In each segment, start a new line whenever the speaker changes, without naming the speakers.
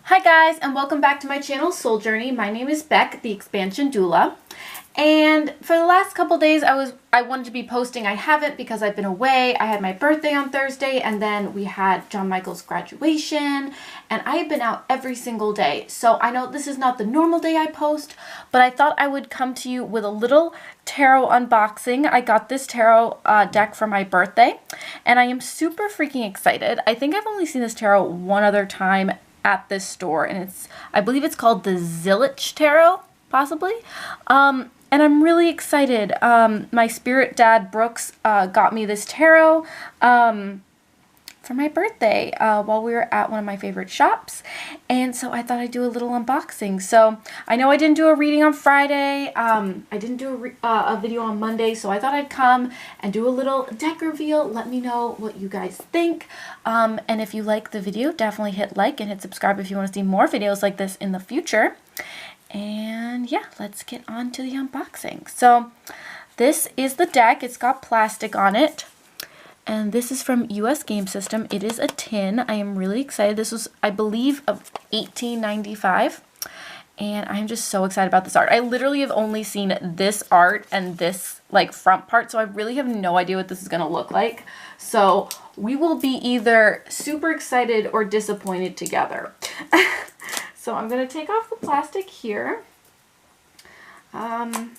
Hi guys, and welcome back to my channel, Soul Journey. My name is Beck, the expansion doula. And for the last couple days, I wanted to be posting. I haven't because I've been away. I had my birthday on Thursday, and then we had John Michael's graduation, and I have been out every single day. So I know this is not the normal day I post, but I thought I would come to you with a little tarot unboxing. I got this tarot deck for my birthday, and I am super freaking excited. I think I've only seen this tarot one other time at this store, and I believe it's called the Zillich tarot, possibly. And I'm really excited. My spirit dad, Brooks, got me this tarot for my birthday while we were at one of my favorite shops. And so I thought I'd do a little unboxing. So I know I didn't do a reading on Friday. I didn't do a video on Monday. So I thought I'd come and do a little deck reveal. Let me know what you guys think. And if you like the video, definitely hit like and hit subscribe if you want to see more videos like this in the future. And yeah, let's get on to the unboxing. So this is the deck. It's got plastic on it. And this is from US Game System. It is a tin. I am really excited. This was, I believe, of $18.95. And I'm just so excited about this art. I literally have only seen this art and this like front part, so I really have no idea what this is going to look like. So we will be either super excited or disappointed together. So I'm going to take off the plastic here and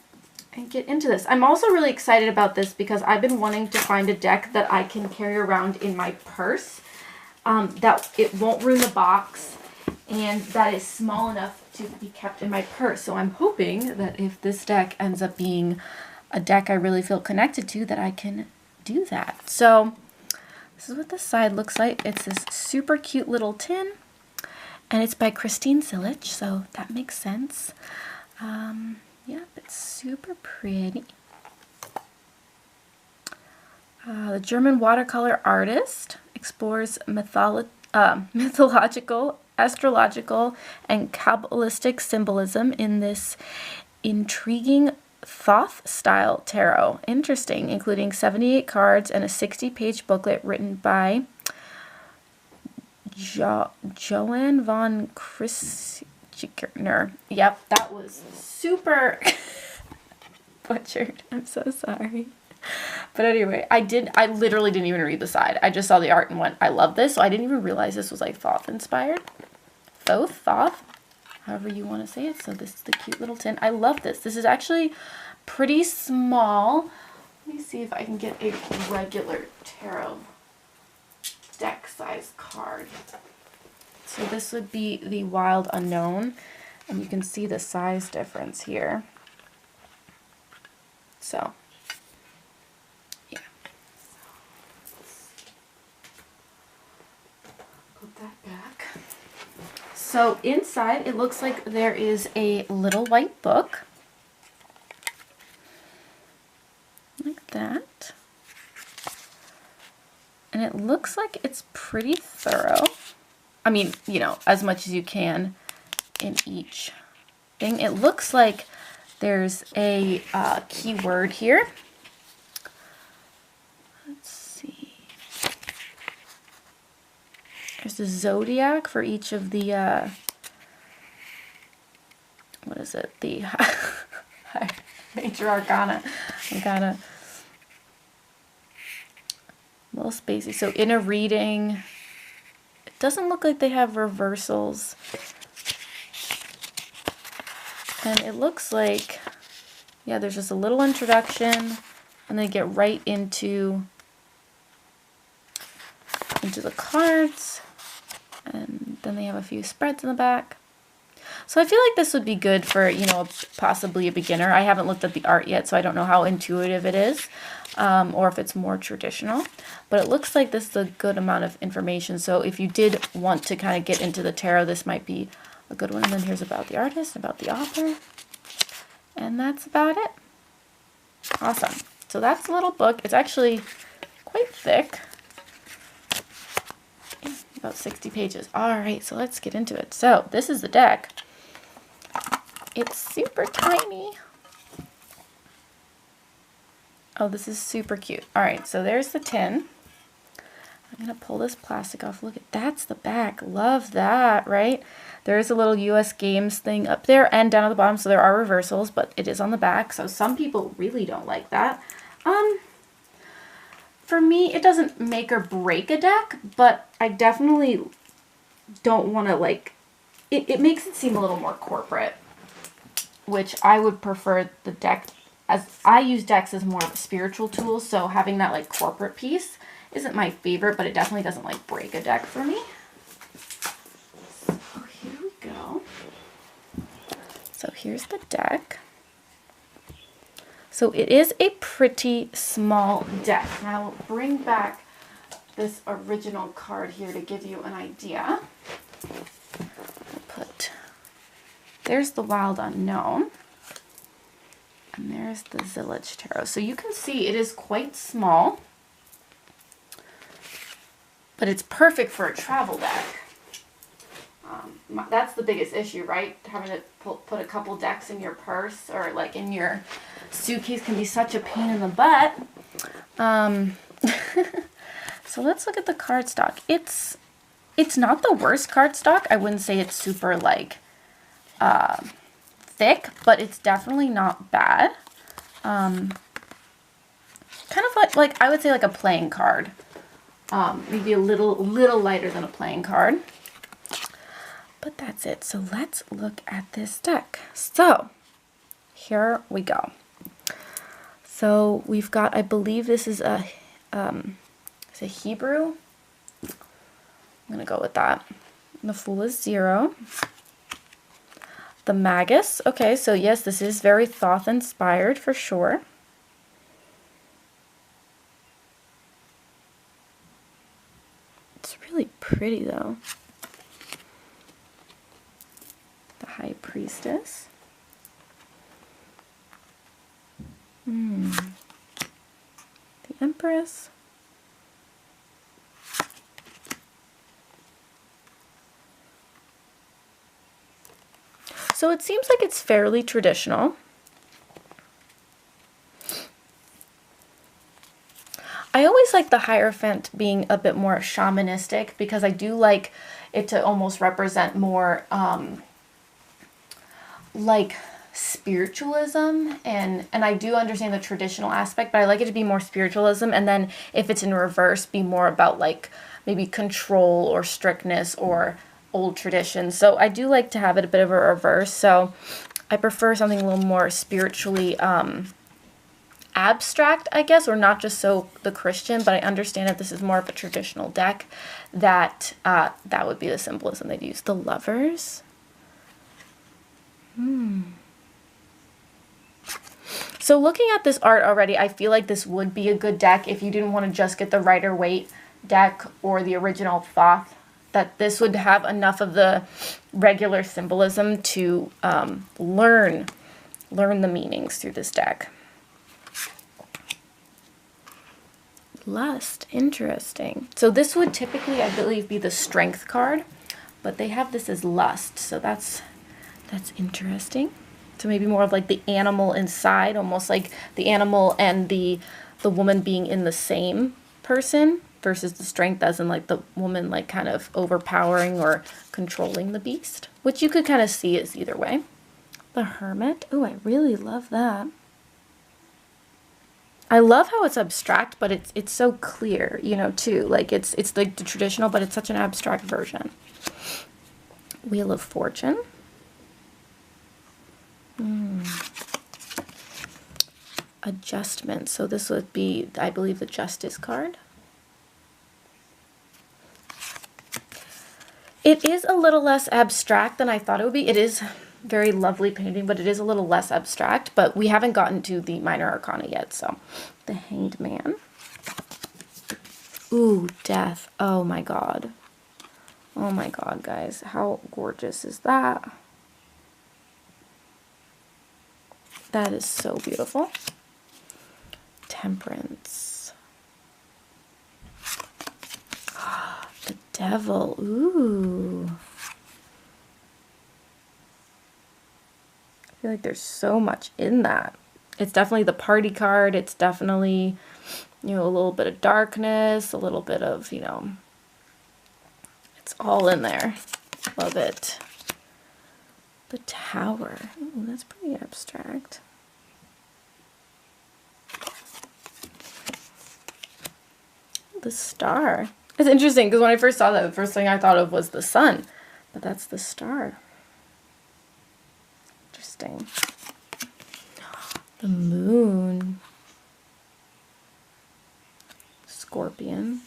get into this. I'm also really excited about this because I've been wanting to find a deck that I can carry around in my purse, that it won't ruin the box and that is small enough to be kept in my purse. So I'm hoping that if this deck ends up being a deck I really feel connected to, that I can do that. So this is what the side looks like. It's this super cute little tin. And it's by Christine Zillich, so that makes sense. Yep, it's super pretty. The German watercolor artist explores mythological, astrological, and Kabbalistic symbolism in this intriguing Thoth-style tarot. Interesting, including 78 cards and a 60-page booklet written by Joanne von Christchner. Yep, that was super butchered. I'm so sorry. But anyway, I literally didn't even read the side. I just saw the art and went, I love this. So I didn't even realize this was like Thoth inspired. Thoth, however you want to say it. So this is the cute little tin. I love this. This is actually pretty small. Let me see if I can get a regular tarot deck size card. So this would be the Wild Unknown, and you can see the size difference here. So yeah, put that back. So inside it looks like there is a little white book like that. And it looks like it's pretty thorough. I mean, you know, as much as you can in each thing. It looks like there's a keyword here. Let's see. There's a zodiac for each of the, what is it? The major arcana. Little spacey. So in a reading, it doesn't look like they have reversals. And it looks like, yeah, there's just a little introduction and they get right into the cards. And then they have a few spreads in the back. So I feel like this would be good for, you know, possibly a beginner. I haven't looked at the art yet, so I don't know how intuitive it is, or if it's more traditional. But it looks like this is a good amount of information. So if you did want to kind of get into the tarot, this might be a good one. And then here's about the artist, about the author. And that's about it. Awesome. So that's a little book. It's actually quite thick. About 60 pages. All right, so let's get into it. So this is the deck. It's super tiny. Oh, this is super cute. All right, so there's the tin. I'm going to pull this plastic off. Look at that's the back. Love that, right? There is a little US Games thing up there and down at the bottom, so there are reversals, but it is on the back, so some people really don't like that. For me, it doesn't make or break a deck, but I definitely don't want to, like, it makes it seem a little more corporate, which I would prefer the deck, as I use decks as more of a spiritual tool, so having that, like, corporate piece isn't my favorite, but it definitely doesn't, like, break a deck for me. So here we go. So here's the deck. So it is a pretty small deck. Now I'll bring back this original card here to give you an idea. There's the Wild Unknown. And there's the Zillich Tarot. So you can see it is quite small, but it's perfect for a travel deck. That's the biggest issue, right? Having to put a couple decks in your purse or like in your suitcase can be such a pain in the butt. So let's look at the cardstock. It's not the worst cardstock. I wouldn't say it's super like thick, but it's definitely not bad. Kind of like I would say like a playing card. Maybe a little lighter than a playing card. But that's it. So let's look at this deck. So here we go. So we've got, I believe this is a Hebrew. I'm gonna go with that. And the Fool is 0. The Magus. Okay, so yes, this is very Thoth inspired for sure. It's really pretty though. The High Priestess. The Empress. So it seems like it's fairly traditional. I always like the Hierophant being a bit more shamanistic because I do like it to almost represent more like spiritualism, and I do understand the traditional aspect, but I like it to be more spiritualism, and then if it's in reverse, be more about like maybe control or strictness or old traditions. So I do like to have it a bit of a reverse, so I prefer something a little more spiritually abstract, I guess, or not just so the Christian, but I understand that this is more of a traditional deck, that that would be the symbolism they'd use. The Lovers. So looking at this art already, I feel like this would be a good deck if you didn't want to just get the Rider-Waite deck or the original Thoth, that this would have enough of the regular symbolism to learn the meanings through this deck. Lust, interesting. So this would typically, I believe, be the Strength card, but they have this as Lust, so that's interesting. So maybe more of like the animal inside, almost like the animal and the woman being in the same person, versus the Strength as in like the woman like kind of overpowering or controlling the beast, which you could kind of see as either way. The Hermit. Oh, I really love that. I love how it's abstract, but it's so clear, you know, too. Like it's like the traditional, but it's such an abstract version. Wheel of Fortune. Adjustment. So this would be, I believe, the Justice card. It is a little less abstract than I thought it would be. It is very lovely painting, but it is a little less abstract, but we haven't gotten to the minor arcana yet. So the Hanged Man. Ooh, Death. Oh my god. Oh my god, guys. How gorgeous is that? That is so beautiful. Temperance. The Devil. Ooh. I feel like there's so much in that. It's definitely the party card. It's definitely you know, a little bit of darkness, a little bit of, you know, it's all in there. Love it. The tower. Ooh, that's pretty abstract. The star. It's interesting because when I first saw that, the first thing I thought of was the sun, but that's the star. Interesting. The moon. Scorpion.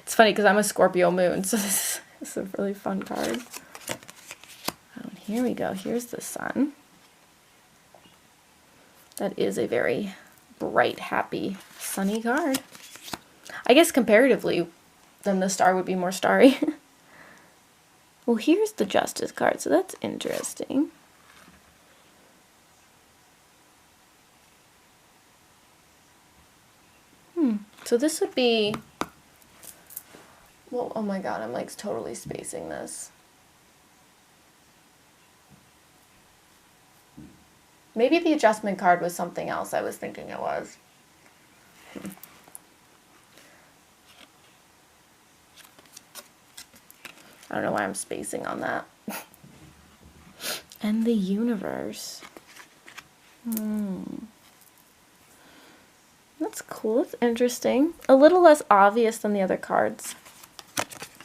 It's funny because I'm a Scorpio moon, so this is a really fun card. Oh, and here we go. Here's the sun. That is a very bright, happy, sunny card. I guess comparatively, then the star would be more starry. Well, here's the Justice card, so that's interesting. So this would be, well, oh my god, I'm like totally spacing this. Maybe the adjustment card was something else I was thinking it was. I don't know why I'm spacing on that. And the universe. That's cool. That's interesting. A little less obvious than the other cards.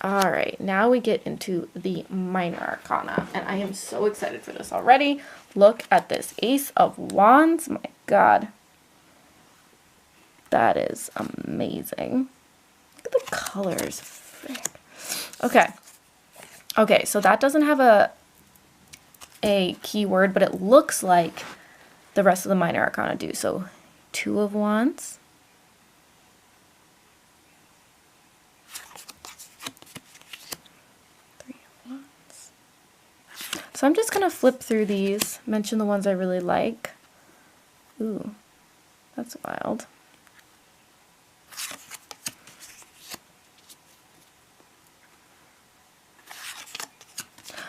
All right, now we get into the minor arcana, and I am so excited for this already. Look at this Ace of Wands. My God. That is amazing. Look at the colors. Frick. Okay. Okay, so that doesn't have a keyword, but it looks like the rest of the minor arcana do. So, Two of Wands. Three of Wands. So I'm just going to flip through these, mention the ones I really like. Ooh, that's wild.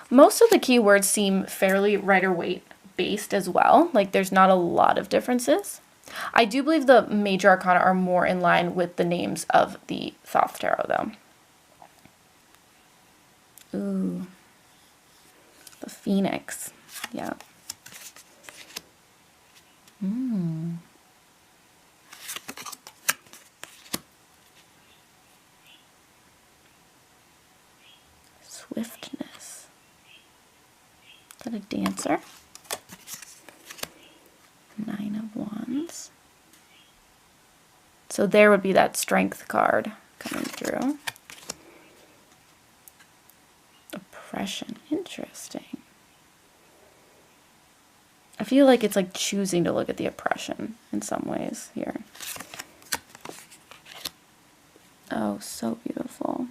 Most of the keywords seem fairly Rider-Waite based as well. Like there's not a lot of differences. I do believe the major arcana are more in line with the names of the Thoth Tarot though. Ooh. The Phoenix. Yeah. Swiftness. Is that a dancer? Nine of Wands. So there would be that strength card coming through. Oppression. Interesting. I feel like it's like choosing to look at the oppression in some ways here. Oh, so beautiful.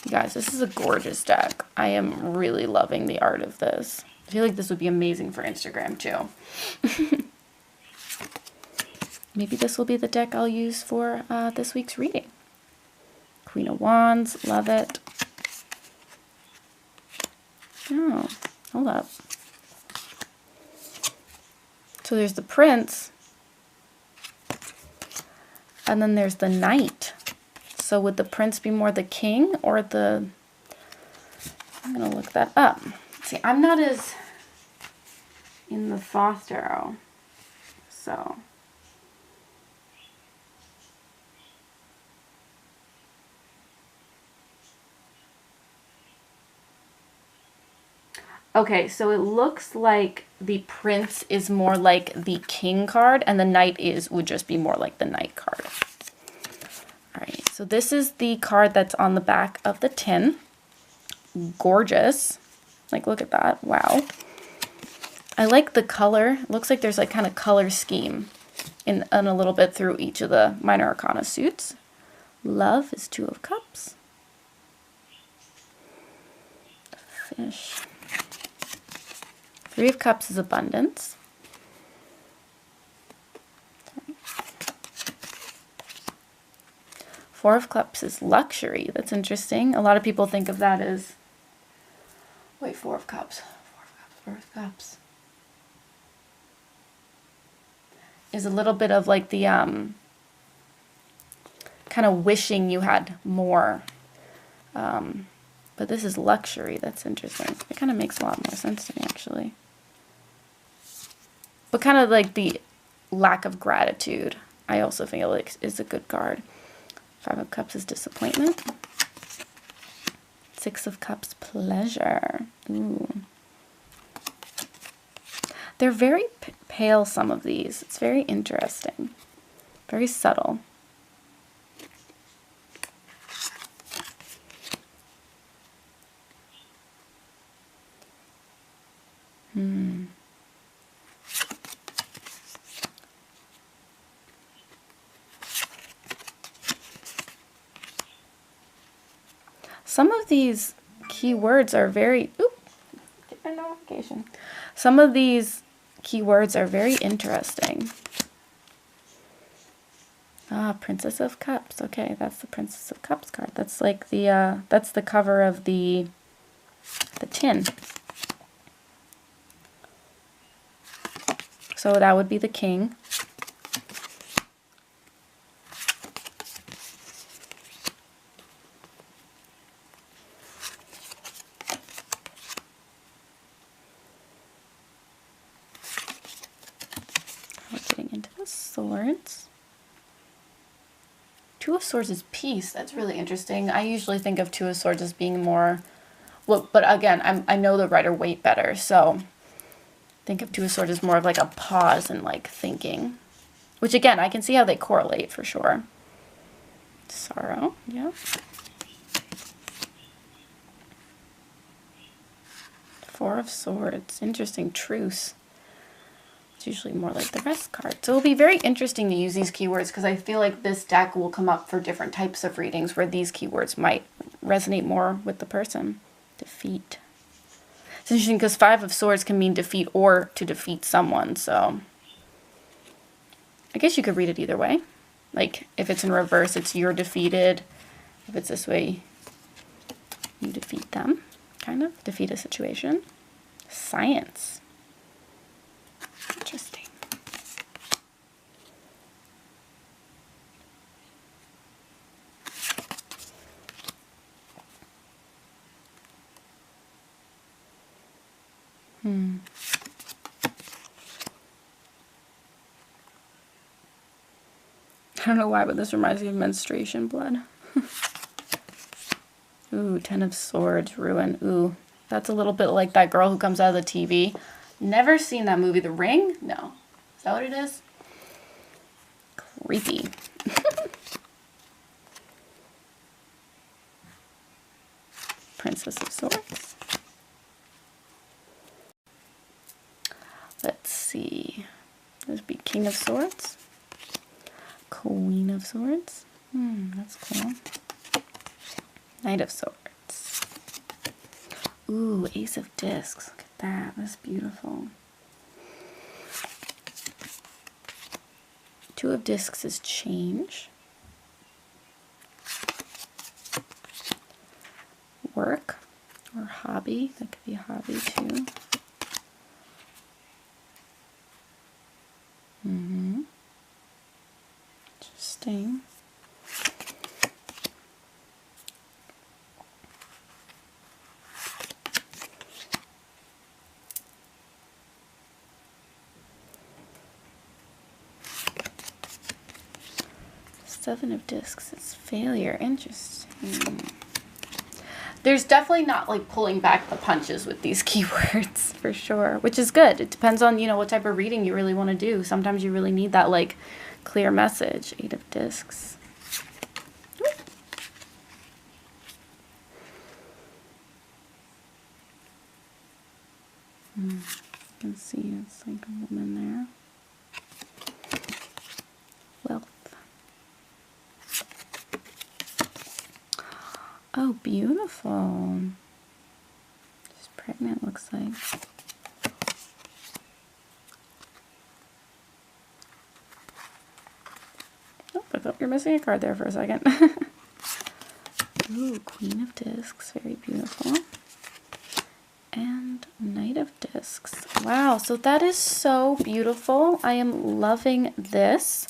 You guys, this is a gorgeous deck. I am really loving the art of this. I feel like this would be amazing for Instagram too. Maybe this will be the deck I'll use for this week's reading. Queen of Wands, love it. Oh, hold up. So there's the Prince, and then there's the Knight. So would the Prince be more the king or the... I'm going to look that up. See, I'm not as in the Thoth Tarot, so... Okay, so it looks like the Prince is more like the King card, and the Knight would just be more like the Knight card. All right, so this is the card that's on the back of the tin. Gorgeous. Like, look at that. Wow. I like the color. It looks like there's like kind of color scheme in a little bit through each of the minor arcana suits. Love is Two of Cups. Fish. Three of Cups is abundance. Four of Cups is luxury. That's interesting. A lot of people think of that as... Wait, Four of Cups. Four of Cups. is a little bit of like the kind of wishing you had more. But this is luxury. That's interesting. It kind of makes a lot more sense to me, actually. But kind of like the lack of gratitude, I also feel like is a good card. 5 of Cups is disappointment. 6 of Cups, pleasure. Ooh. They're very pale, some of these. It's very interesting. Very subtle. Some of these keywords are very, get my notification. Some of these keywords are very interesting. Ah, Princess of Cups. Okay, that's the Princess of Cups card. That's like the, that's the cover of the tin. So that would be the king. We're getting into the swords. 2 of Swords is peace. That's really interesting. I usually think of 2 of Swords as being more, well, but again, I know the Rider-Waite better, so think of 2 of Swords as more of like a pause and like thinking, which again, I can see how they correlate for sure. Sorrow, yeah. 4 of Swords, interesting. Truce. It's usually more like the rest card. So it'll be very interesting to use these keywords because I feel like this deck will come up for different types of readings where these keywords might resonate more with the person. Defeat. It's interesting because 5 of Swords can mean defeat or to defeat someone, so I guess you could read it either way. Like, if it's in reverse, it's you're defeated. If it's this way, you defeat them, kind of. Defeat a situation. Science. Interesting. I don't know why, but this reminds me of menstruation blood. Ooh, 10 of Swords, ruin. Ooh, that's a little bit like that girl who comes out of the TV. Never seen that movie, The Ring? No. Is that what it is? Creepy. Princess of Swords. Let's see. This would be King of Swords. Queen of Swords. That's cool. Knight of Swords. Ooh, Ace of Discs. Look at that. That's beautiful. 2 of Discs is change. Work or hobby. That could be a hobby too. Interesting. Seven of Discs is failure. Interesting. There's definitely not like pulling back the punches with these keywords for sure, which is good. It depends on, you know, what type of reading you really want to do. Sometimes you really need that like clear message. 8 of Discs. You can see it's like a woman there. Wealth. Oh, beautiful. She's pregnant, looks like. Oh, I thought you were missing a card there for a second. Ooh, Queen of Discs, very beautiful. And Knight of Discs. discs. Wow, so that is so beautiful. I am loving this.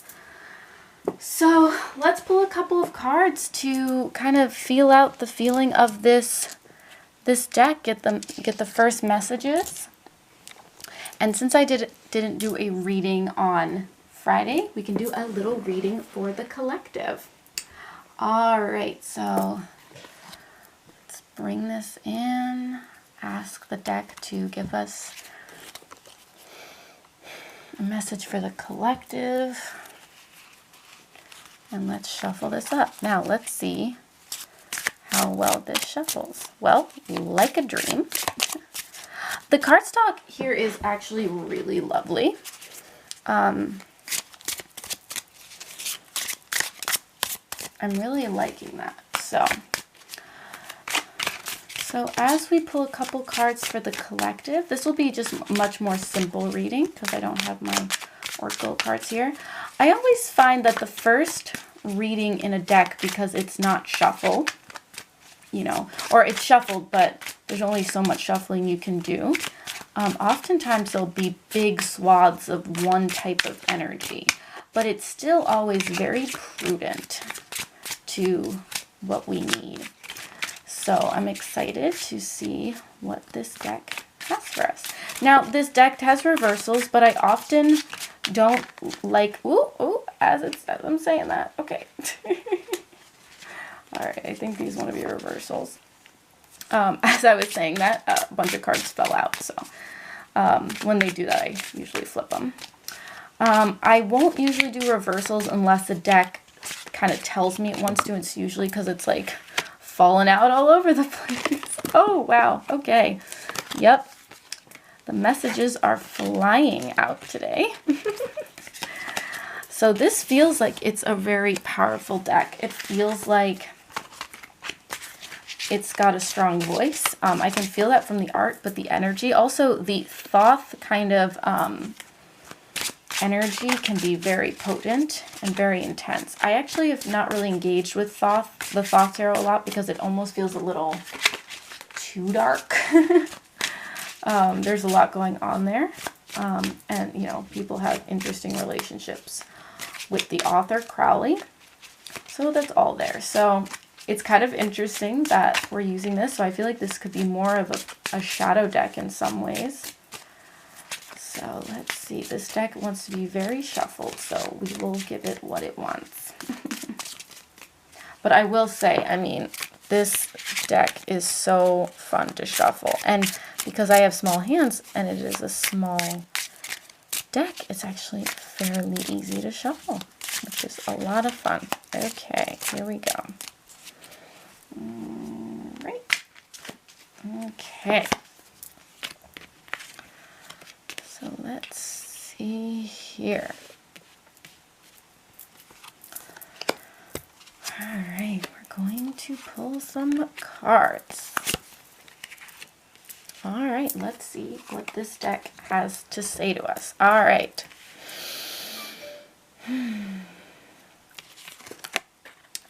So let's pull a couple of cards to kind of feel out the feeling of this deck, get the first messages. And since I didn't do a reading on Friday, we can do a little reading for the collective. All right, so let's bring this in, ask the deck to give us a message for the collective. And let's shuffle this up. Now let's see how well this shuffles. Well, like a dream. The cardstock here is actually really lovely. I'm really liking that. So as we pull a couple cards for the collective, this will be just much more simple reading because I don't have my Oracle cards here. I always find that the first reading in a deck, because it's not shuffled, you know, or it's shuffled, but there's only so much shuffling you can do. Oftentimes there'll be big swaths of one type of energy, but it's still always very prudent to what we need. So I'm excited to see what this deck has for us. Now, this deck has reversals, but I often don't like, as I'm saying that, okay. All right, I think these want to be reversals. As I was saying that, a bunch of cards fell out, so when they do that, I usually flip them. I won't usually do reversals unless the deck kind of tells me it wants to. It's usually because it's like falling out all over the place. Oh, wow, okay. Yep, the messages are flying out today. So this feels like it's a very powerful deck. It feels like it's got a strong voice. I can feel that from the art, but the energy, also the Thoth kind of energy can be very potent and very intense. I actually have not really engaged with the Thoth tarot a lot because it almost feels a little too dark. There's a lot going on there. And, you know, people have interesting relationships with the author, Crowley. So that's all there. So it's kind of interesting that we're using this. So I feel like this could be more of a shadow deck in some ways. So let's see. This deck wants to be very shuffled, so we will give it what it wants. But I will say, I mean, this deck is so fun to shuffle. And because I have small hands and it is a small deck, it's actually fairly easy to shuffle, which is a lot of fun. Okay, here we go. Right. Okay. So let's see here. All right, we're going to pull some cards. All right, let's see what this deck has to say to us. All right.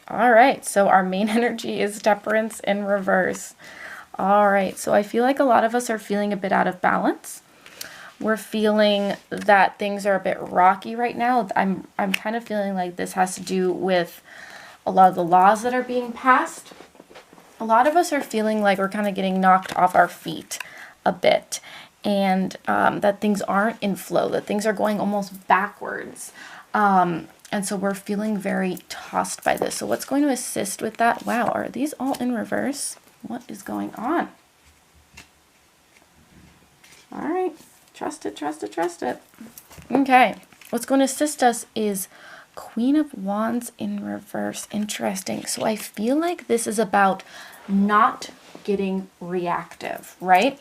All right, so our main energy is Temperance in reverse. All right, so I feel like a lot of us are feeling a bit out of balance. We're feeling that things are a bit rocky right now. I'm kind of feeling like this has to do with a lot of the laws that are being passed. A lot of us are feeling like we're kind of getting knocked off our feet a bit, and that things aren't in flow, that things are going almost backwards. And so we're feeling very tossed by this. So what's going to assist with that? Wow, are these all in reverse? What is going on? All right. Trust it, trust it, trust it. Okay, what's going to assist us is Queen of Wands in reverse. Interesting. So I feel like this is about not getting reactive, right?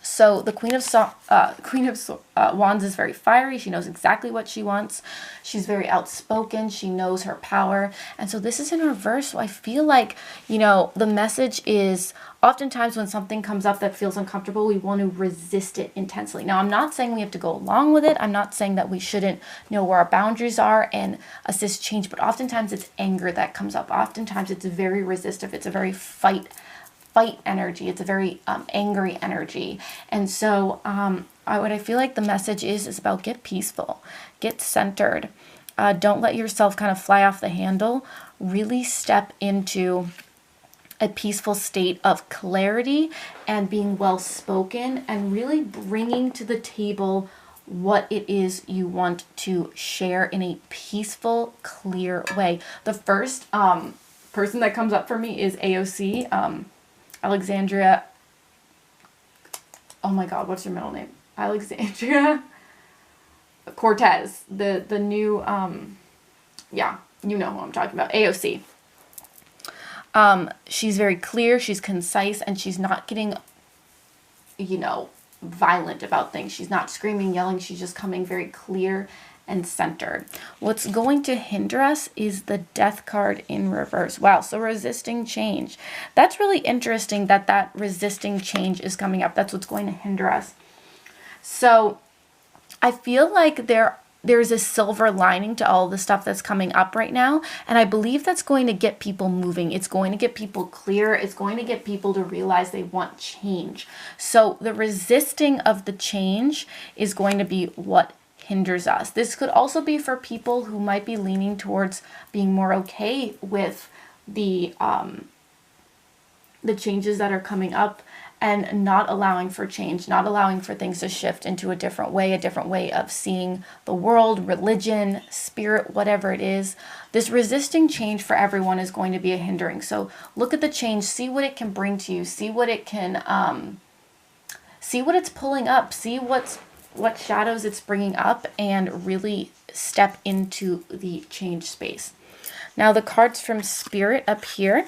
So the Queen of Wands is very fiery. She knows exactly what she wants. She's very outspoken. She knows her power. And so this is in reverse. So I feel like, you know, the message is oftentimes when something comes up that feels uncomfortable, we want to resist it intensely. Now, I'm not saying we have to go along with it. I'm not saying that we shouldn't know where our boundaries are and assist change. But oftentimes it's anger that comes up. Oftentimes it's very resistive. It's a very fight fight energy. It's a very angry energy. And so what I feel like the message is about get peaceful, get centered. Don't let yourself kind of fly off the handle. Really step into a peaceful state of clarity and being well spoken and really bringing to the table what it is you want to share in a peaceful, clear way. The first person that comes up for me is AOC, Alexandria. Oh my God, what's your middle name? Alexandria Cortez, the new, yeah, you know who I'm talking about, AOC. She's very clear, she's concise, and she's not getting, violent about things. She's not screaming, yelling, she's just coming very clear and centered. What's going to hinder us is the Death card in reverse. Wow, so resisting change. That's really interesting that resisting change is coming up. That's what's going to hinder us. So I feel like there's a silver lining to all the stuff that's coming up right now. And I believe that's going to get people moving. It's going to get people clear. It's going to get people to realize they want change. So the resisting of the change is going to be what hinders us. This could also be for people who might be leaning towards being more okay with the changes that are coming up and not allowing for change, not allowing for things to shift into a different way of seeing the world, religion, spirit, whatever it is. This resisting change for everyone is going to be a hindering. So look at the change, see what it can bring to you, see what it can, see what it's pulling up, see what shadows it's bringing up, and really step into the change space. Now the cards from Spirit up here.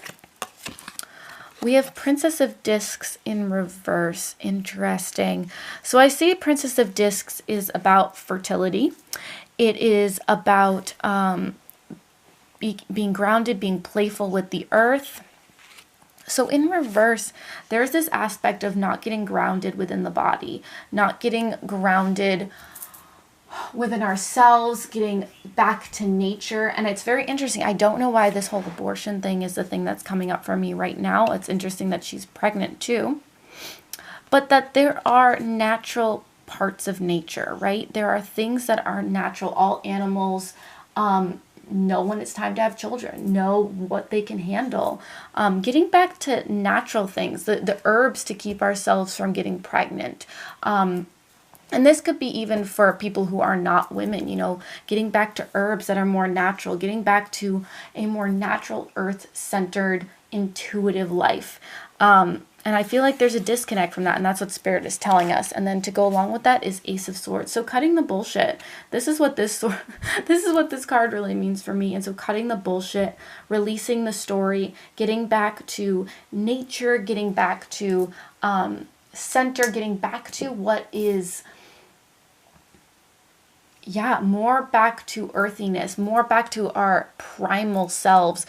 We have Princess of Discs in reverse. Interesting. So I see Princess of Discs is about fertility. It is about being grounded, being playful with the earth. So in reverse, there's this aspect of not getting grounded within the body, not getting grounded within ourselves, getting back to nature. And it's very interesting. I don't know why this whole abortion thing is the thing that's coming up for me right now. It's interesting that she's pregnant too. But that there are natural parts of nature, right? There are things that are natural. All animals know when it's time to have children, know what they can handle. Getting back to natural things, the herbs to keep ourselves from getting pregnant. And this could be even for people who are not women, getting back to herbs that are more natural, getting back to a more natural, earth-centered, intuitive life. And I feel like there's a disconnect from that, and that's what Spirit is telling us. And then to go along with that is Ace of Swords. So cutting the bullshit. This is what this card really means for me. And so cutting the bullshit, releasing the story, getting back to nature, getting back to center, getting back to what is... yeah, more back to earthiness, more back to our primal selves,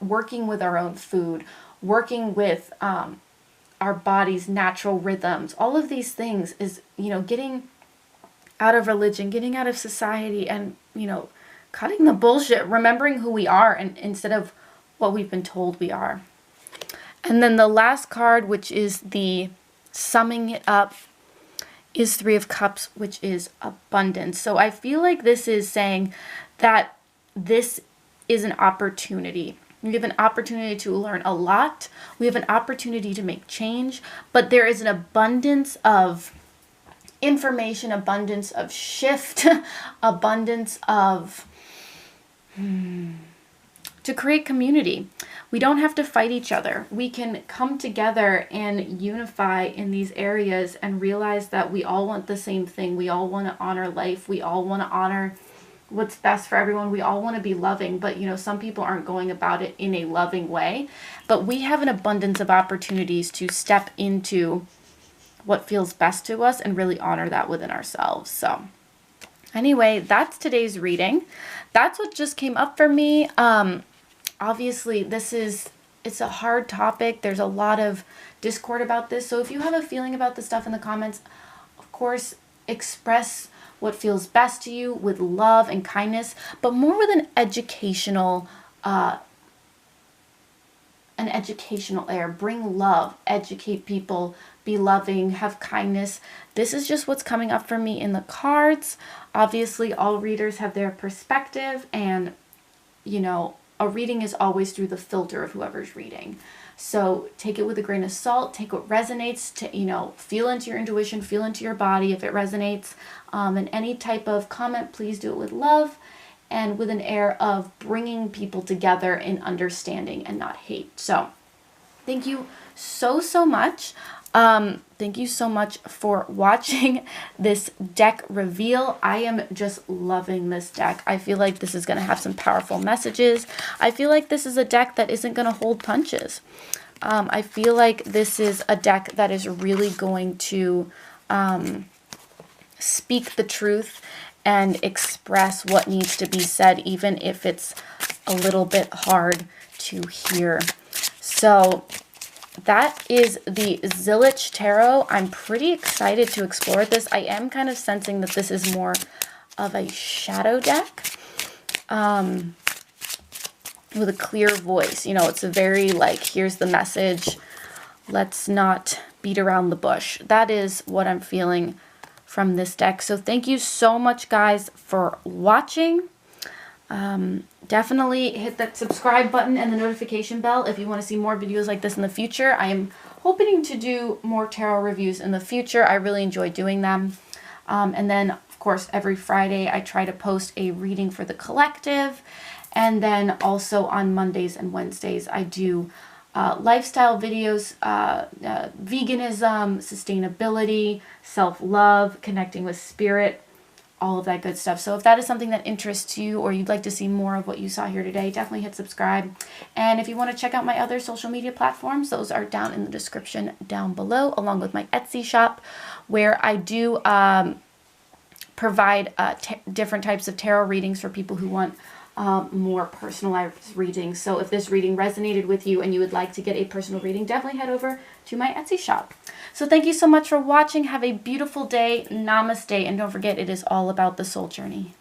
working with our own food, working with our body's natural rhythms. All of these things is, getting out of religion, getting out of society, and, cutting the bullshit, remembering who we are and instead of what we've been told we are. And then the last card, which is the summing it up, is Three of Cups, which is abundance. So I feel like this is saying that this is an opportunity. We have an opportunity to learn a lot. We have an opportunity to make change, but there is an abundance of information, abundance of shift, abundance of to create community. We don't have to fight each other. We can come together and unify in these areas and realize that we all want the same thing. We all want to honor life. We all want to honor what's best for everyone. We all want to be loving, but some people aren't going about it in a loving way. But we have an abundance of opportunities to step into what feels best to us and really honor that within ourselves. So anyway, that's today's reading. That's what just came up for me. Obviously, it's a hard topic. There's a lot of discord about this. So if you have a feeling about this stuff in the comments, of course, express what feels best to you with love and kindness, but more with an educational an educational air. Bring love, educate people, be loving, have kindness. This is just what's coming up for me in the cards. Obviously, all readers have their perspective, and, you know, a reading is always through the filter of whoever's reading. So take it with a grain of salt, take what resonates, to, you know, feel into your intuition, feel into your body if it resonates. And any type of comment, please do it with love and with an air of bringing people together in understanding and not hate. So thank you so, so much. Thank you so much for watching this deck reveal. I am just loving this deck. I feel like this is going to have some powerful messages. I feel like this is a deck that isn't going to hold punches. I feel like this is a deck that is really going to speak the truth and express what needs to be said, even if it's a little bit hard to hear. So that is the Zillich Tarot. I'm pretty excited to explore this. I am kind of sensing that this is more of a shadow deck with a clear voice. You know, it's a very like, here's the message. Let's not beat around the bush. That is what I'm feeling from this deck. So thank you so much, guys, for watching. Definitely hit that subscribe button and the notification bell if you want to see more videos like this in the future. I am hoping to do more tarot reviews in the future. I really enjoy doing them. And then, of course, every Friday I try to post a reading for the collective. And then also on Mondays and Wednesdays I do lifestyle videos, veganism, sustainability, self-love, connecting with spirit, all of that good stuff. So if that is something that interests you or you'd like to see more of what you saw here today, definitely hit subscribe. And if you want to check out my other social media platforms, those are down in the description down below, along with my Etsy shop, where I do provide different types of tarot readings for people who want more personalized readings. So if this reading resonated with you and you would like to get a personal reading, definitely head over to my Etsy shop. So thank you so much for watching. Have a beautiful day. Namaste. And don't forget, it is all about the soul journey.